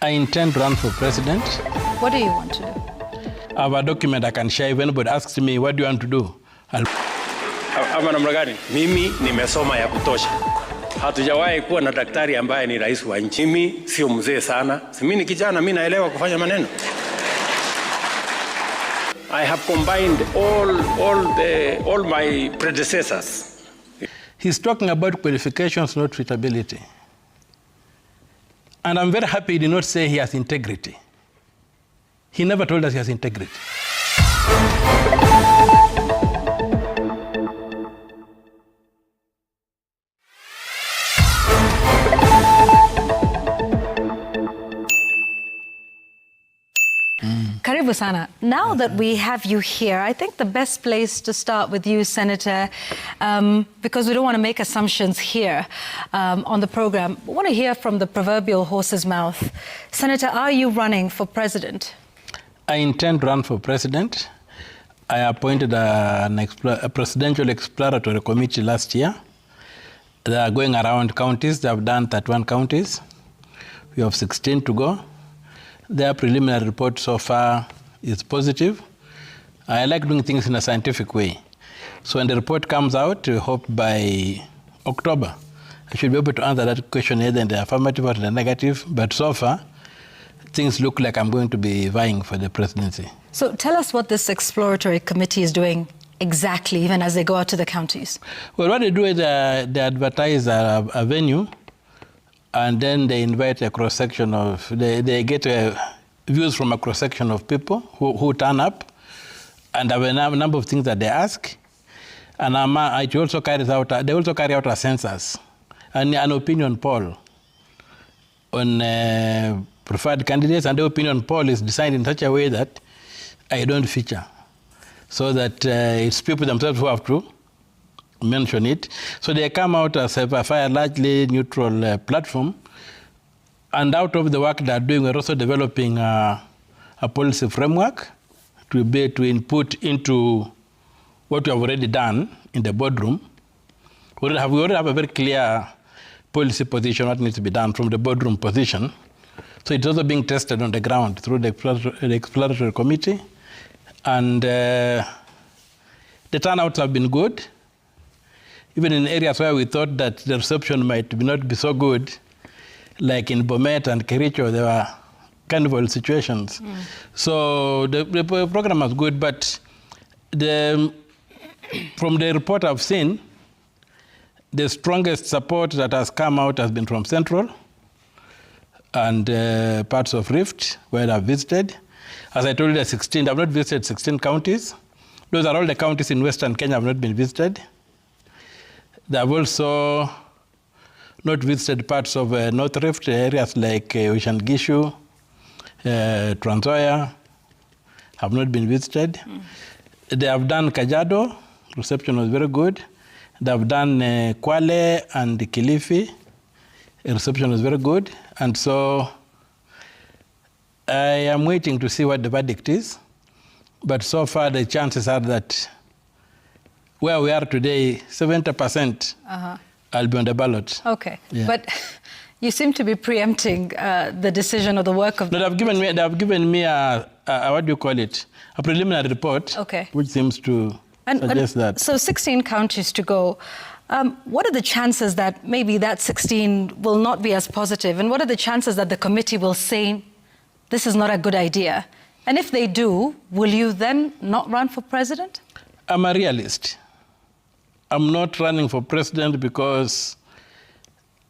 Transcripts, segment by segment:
I intend to run for president. What do you want to do? I have a document I can share. If anybody asks me, what do you want to do? Ama namna gani? Mimi nimesoma ya kutosha. Hatujawahi kuwa na daktari ambaye ni rais wa nchi. Mimi sio mzee sana. Mimi ni kijana, mimi naelewa kufanya maneno. I have combined all my predecessors. He's talking about qualifications, not suitability. And I'm very happy he did not say he has integrity. He never told us he has integrity. Karibu sana. Now that we have you here, I think the best place to start with you, Senator, because we don't want to make assumptions here on the program. We want to hear from the proverbial horse's mouth. Senator, are you running for president? I intend to run for president. I appointed a presidential exploratory committee last year. They are going around counties. They have done 31 counties. We have 16 to go. Their preliminary report so far is positive. I like doing things in a scientific way. So when the report comes out, we hope by October, I should be able to answer that question either in the affirmative or in the negative. But so far, things look like I'm going to be vying for the presidency. So tell us what this exploratory committee is doing exactly, even as they go out to the counties. Well, what they do is they advertise a venue, and then they invite a cross-section of, they get views from a cross-section of people who turn up, and have a number of things that they ask. And they also carry out a census and an opinion poll on preferred candidates, and the opinion poll is designed in such a way that I don't feature, so that it's people themselves who have to mention it. So they come out as a largely neutral platform, and out of the work they're doing, we're also developing a policy framework to be to input into what we have already done in the boardroom. We already have a very clear policy position, what needs to be done from the boardroom position. So it's also being tested on the ground through the exploratory committee. And the turnouts have been good. Even in areas where we thought that the reception might not be so good, like in Bomet and Kericho, there were carnival situations. So the program was good, but from the report I've seen, the strongest support that has come out has been from Central and parts of Rift, where I've visited. As I told you, I've not visited 16 counties. Those are all the counties in Western Kenya have not been visited. They have also not visited parts of North Rift, areas like Uasin Gishu, Trans Nzoia, have not been visited. They have done Kajiado, reception was very good. They have done Kwale and Kilifi, reception was very good. And so I am waiting to see what the verdict is. But so far the chances are that where we are today, 70% I'll be on the ballot. Okay, yeah. But you seem to be preempting the decision or the work of... No, they've given me a what do you call it? A preliminary report, okay, which seems to suggest that. So 16 counties to go. What are the chances that maybe that 16 will not be as positive? And what are the chances that the committee will say, this is not a good idea? And if they do, will you then not run for president? I'm a realist. I'm not running for president because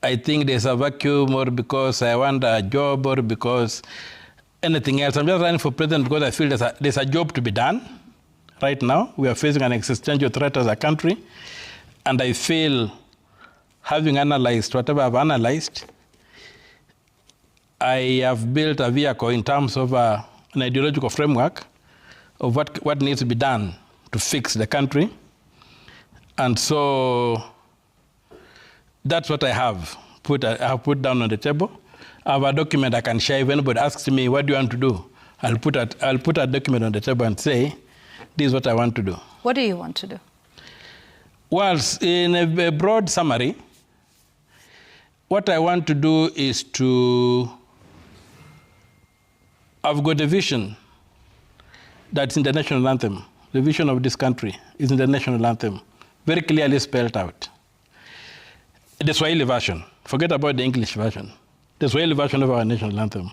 I think there's a vacuum or because I want a job or because anything else. I'm just running for president because I feel there's a job to be done. Right now, we are facing an existential threat as a country. And I feel, having analyzed whatever I've analyzed, I have built a vehicle in terms of an ideological framework of what needs to be done to fix the country. And so that's what I have put down on the table. I have a document I can share. If anybody asks me, what do you want to do? I'll put a document on the table and say, this is what I want to do. What do you want to do? Well, in a broad summary, what I want to do is to I've got a vision that's in the national anthem. The vision of this country is in the national anthem, very clearly spelled out. The Swahili version, forget about the English version. The Swahili version of our national anthem.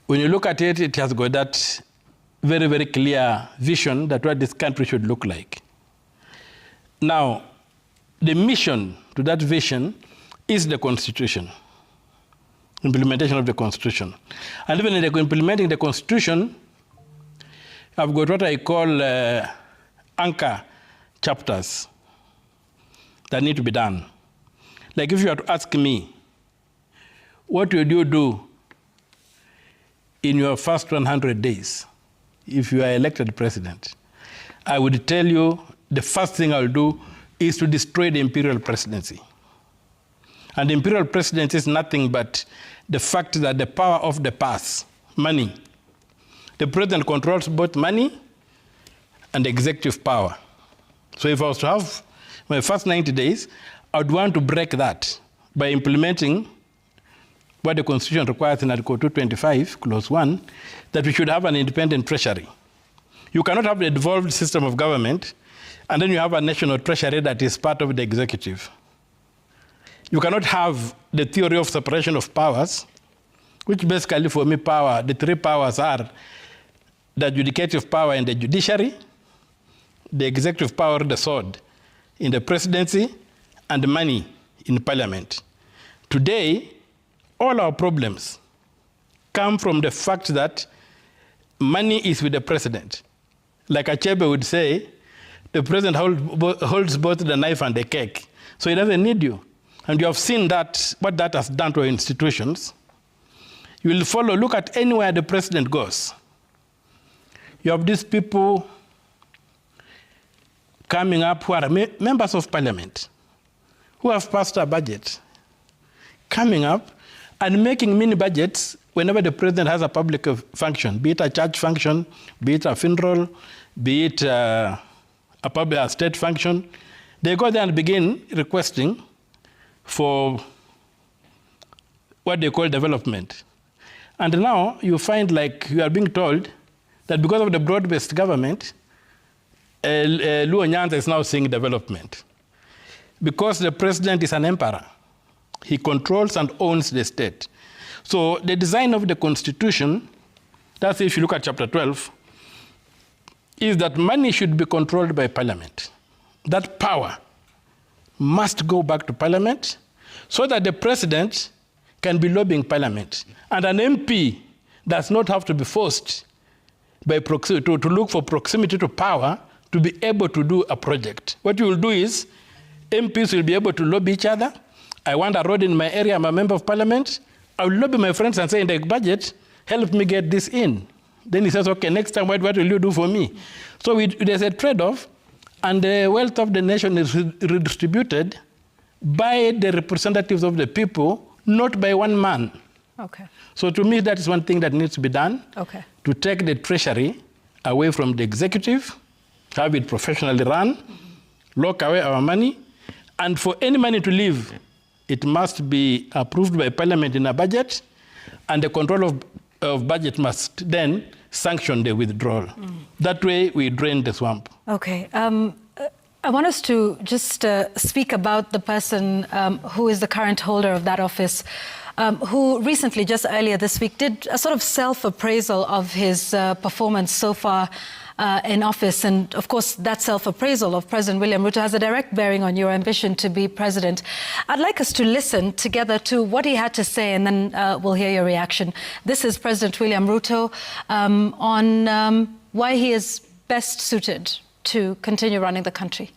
When you look at it, it has got that very, very clear vision that what this country should look like. Now, the mission to that vision is the Constitution, implementation of the Constitution. And even in implementing the Constitution, I've got what I call anchor chapters that need to be done. Like if you were to ask me, what would you do in your first 100 days if you are elected president? I would tell you the first thing I'll do is to destroy the imperial presidency. And the imperial presidency is nothing but the fact that the power of the purse, money, the president controls both money and executive power. So if I was to have my first 90 days, I would want to break that by implementing what the Constitution requires in Article 225, Clause 1, that we should have an independent treasury. You cannot have a devolved system of government and then you have a national treasury that is part of the executive. You cannot have the theory of separation of powers, which basically for me power, the three powers are the adjudicative power in the judiciary, the executive power, the sword, in the presidency, and the money in parliament. Today, all our problems come from the fact that money is with the president. Like Achebe would say, the president holds both the knife and the cake, so he doesn't need you. And you have seen that, what that has done to our institutions. You will follow, look at anywhere the president goes. You have these people coming up who are members of parliament, who have passed a budget, coming up and making mini budgets whenever the president has a public function, be it a church function, be it a funeral, be it a state function. They go there and begin requesting for what they call development. And now you find like you are being told that because of the broad-based government, Luo Nyanza is now seeing development. Because the president is an emperor, he controls and owns the state. So the design of the Constitution, that's if you look at chapter 12, is that money should be controlled by parliament. That power must go back to parliament so that the president can be lobbying parliament. And an MP does not have to be forced by to look for proximity to power to be able to do a project. What you will do is MPs will be able to lobby each other. I want a road in my area, I'm a member of parliament. I will lobby my friends and say in the budget, help me get this in. Then he says, okay, next time, what will you do for me? So there's a trade-off, and the wealth of the nation is redistributed by the representatives of the people, not by one man. Okay. So to me, that is one thing that needs to be done. Okay. To take the treasury away from the executive, have it professionally run, lock away our money, and for any money to leave, it must be approved by parliament in a budget, and the control of budget must then sanction the withdrawal. That way, we drain the swamp. Okay. I want us to just speak about the person who is the current holder of that office, who recently, just earlier this week, did a sort of self-appraisal of his performance so far in office. And of course, that self-appraisal of President William Ruto has a direct bearing on your ambition to be president. I'd like us to listen together to what he had to say, and then we'll hear your reaction. This is President William Ruto on why he is best suited to continue running the country.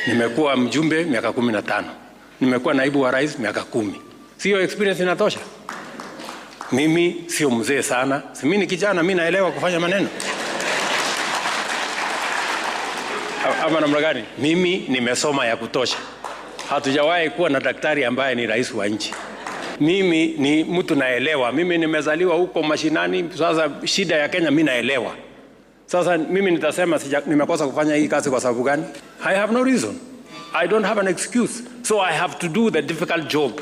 Nimekuwa mjumbe miaka 15. Nimekuwa naibu wa rais miaka 10. Sio experience inatosha? Mimi sio mzee sana. Si mimi ni kijana, mimi naelewa kufanya maneno. Ama namna gani? Mimi nimesoma ya kutosha. Hatujawahi kuwa na daktari ambaye ni rais wa nchi. Mimi ni mtu naelewa. Mimi nimezaliwa huko mashinani. Sasa shida ya Kenya mimi naelewa. Sasa mimi nitasema nimekosa kufanya hii kazi kwa sababu gani? I have no reason. I don't have an excuse. So I have to do the difficult job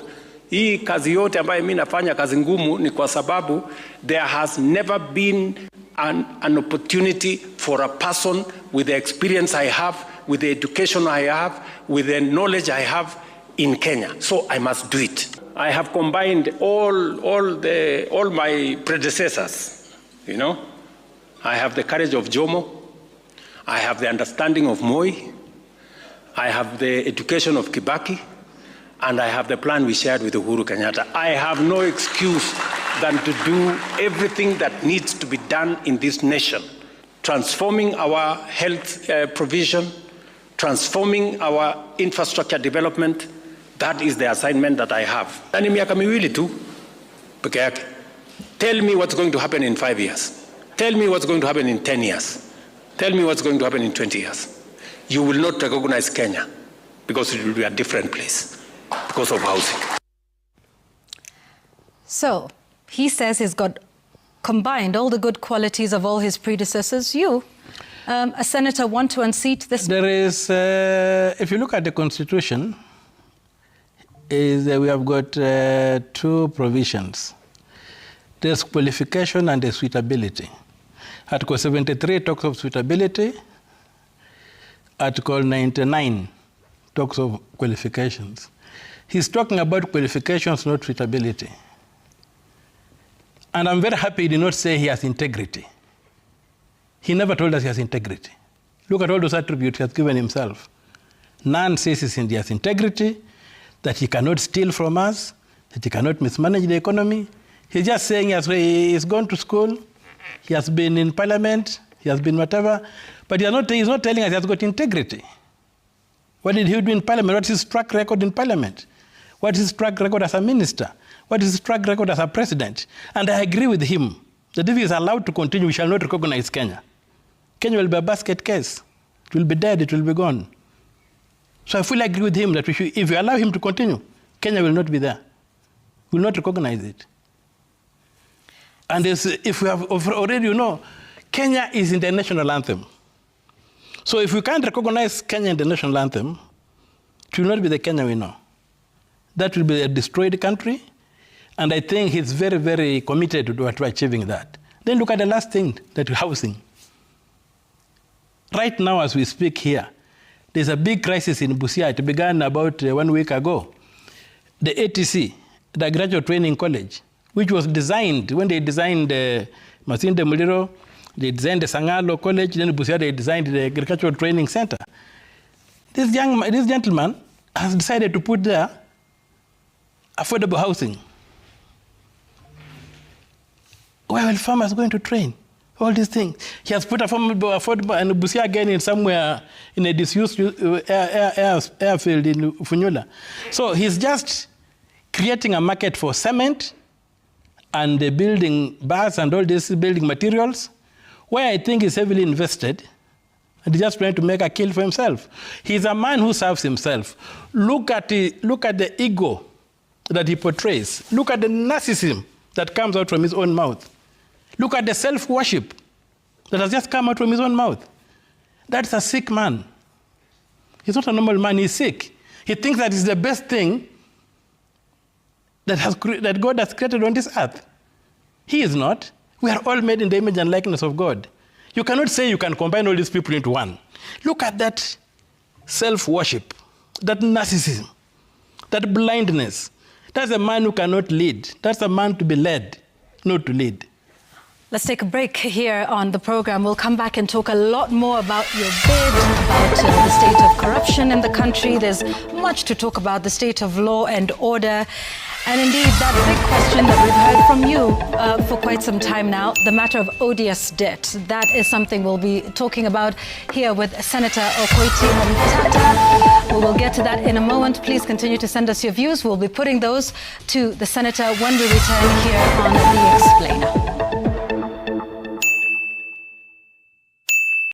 Hii kazi yote ambayo mimi nafanya kazi ngumu ni kwa sababu there has never been an opportunity for a person with the experience I have, with the education I have, with the knowledge I have in Kenya. So I must do it. I have combined all my predecessors, you know. I have the courage of Jomo. I have the understanding of Moi. I have the education of Kibaki. And I have the plan we shared with Uhuru Kenyatta. I have no excuse than to do everything that needs to be done in this nation. Transforming our health provision, transforming our infrastructure development, that is the assignment that I have. Nani miaka miwili tu peke yake. Tell me what's going to happen in 5 years. Tell me what's going to happen in 10 years. Tell me what's going to happen in 20 years. You will not recognize Kenya because it will be a different place because of housing. So, he says he's got combined all the good qualities of all his predecessors. You, a senator, want to unseat this? There is, if you look at the Constitution, we have got two provisions. There's qualification and there's suitability. Article 73 talks of suitability. Article 99 talks of qualifications. He's talking about qualifications, not suitability. And I'm very happy he did not say he has integrity. He never told us he has integrity. Look at all those attributes he has given himself. None says he has integrity, that he cannot steal from us, that he cannot mismanage the economy. He's just saying he's gone to school, he has been in parliament, he has been whatever, but he's not telling us he has got integrity. What did he do in parliament? What's his track record in parliament? What is his track record as a minister? What is his track record as a president? And I agree with him that if he is allowed to continue, we shall not recognize Kenya. Kenya will be a basket case. It will be dead, it will be gone. So I fully agree with him that if we allow him to continue, Kenya will not be there. We will not recognize it. And if we have already, Kenya is in the national anthem. So if we can't recognize Kenya in the national anthem, it will not be the Kenya we know. That will be a destroyed country, and I think he's very, very committed to achieving that. Then look at the last thing, that housing. Right now, as we speak here, there's a big crisis in Busia. It began about 1 week ago. The ATC, the Graduate Training College, which was designed, when they designed Masinde Muliro, they designed the Sangalo College, then Busia, they designed the Agricultural Training Center. This gentleman has decided to put there affordable housing. Where will farmers going to train? All these things. He has put affordable and Busia again in somewhere in a disused airfield in Funyula. So he's just creating a market for cement and building bars and all these building materials, where I think he's heavily invested, and he's just trying to make a kill for himself. He's a man who serves himself. Look at the ego that he portrays. Look at the narcissism that comes out from his own mouth. Look at the self-worship that has just come out from his own mouth. That's a sick man. He's not a normal man, he's sick. He thinks that is the best thing that God has created on this earth. He is not. We are all made in the image and likeness of God. You cannot say you can combine all these people into one. Look at that self-worship, that narcissism, that blindness. That's a man who cannot lead. That's a man to be led, not to lead. Let's take a break here on the program. We'll come back and talk a lot more about your bid, about the state of corruption in the country. There's much to talk about, the state of law and order. And indeed, that big question that we've heard from you for quite some time now, the matter of odious debt. That is something we'll be talking about here with Senator Okoiti Omtatah. We will get to that in a moment. Please continue to send us your views. We'll be putting those to the Senator when we return here on The Explainer.